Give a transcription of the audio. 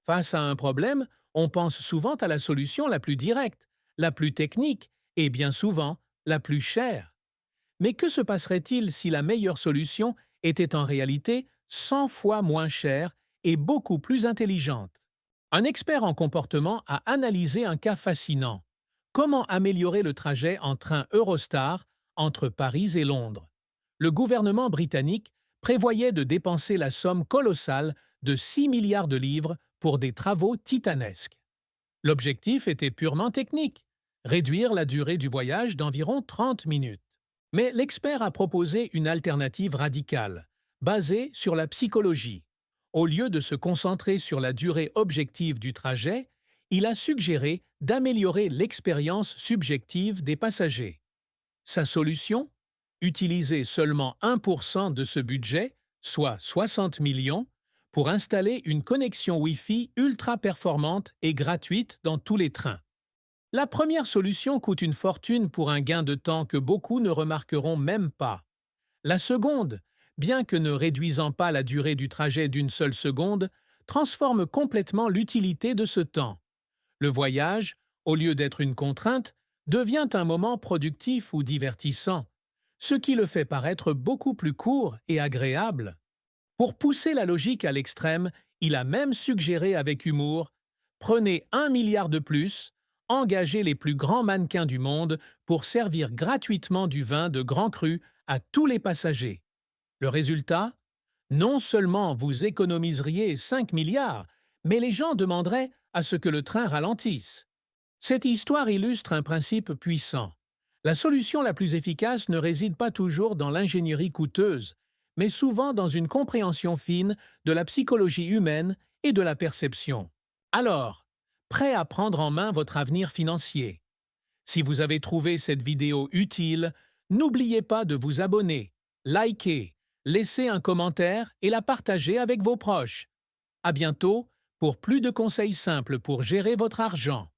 Face à un problème, on pense souvent à la solution la plus directe, la plus technique et bien souvent la plus chère. Mais que se passerait-il si la meilleure solution était en réalité 100 fois moins chère et beaucoup plus intelligente? Un expert en comportement a analysé un cas fascinant. Comment améliorer le trajet en train Eurostar entre Paris et Londres? Le gouvernement britannique prévoyait de dépenser la somme colossale de 6 milliards de livres pour des travaux titanesques. L'objectif était purement technique, réduire la durée du voyage d'environ 30 minutes. Mais l'expert a proposé une alternative radicale, basée sur la psychologie. Au lieu de se concentrer sur la durée objective du trajet, il a suggéré d'améliorer l'expérience subjective des passagers. Sa solution? Utiliser seulement 1% de ce budget, soit 60 millions, pour installer une connexion Wi-Fi ultra performante et gratuite dans tous les trains. La première solution coûte une fortune pour un gain de temps que beaucoup ne remarqueront même pas. La seconde, bien que ne réduisant pas la durée du trajet d'une seule seconde, transforme complètement l'utilité de ce temps. Le voyage, au lieu d'être une contrainte, devient un moment productif ou divertissant, ce qui le fait paraître beaucoup plus court et agréable. Pour pousser la logique à l'extrême, il a même suggéré avec humour: prenez 1 milliard de plus, engagez les plus grands mannequins du monde pour servir gratuitement du vin de grand cru à tous les passagers. Le résultat? Non seulement vous économiseriez 5 milliards, mais les gens demanderaient à ce que le train ralentisse. Cette histoire illustre un principe puissant. La solution la plus efficace ne réside pas toujours dans l'ingénierie coûteuse, mais souvent dans une compréhension fine de la psychologie humaine et de la perception. Alors, prêt à prendre en main votre avenir financier? Si vous avez trouvé cette vidéo utile, n'oubliez pas de vous abonner, liker, laisser un commentaire et la partager avec vos proches. À bientôt pour plus de conseils simples pour gérer votre argent.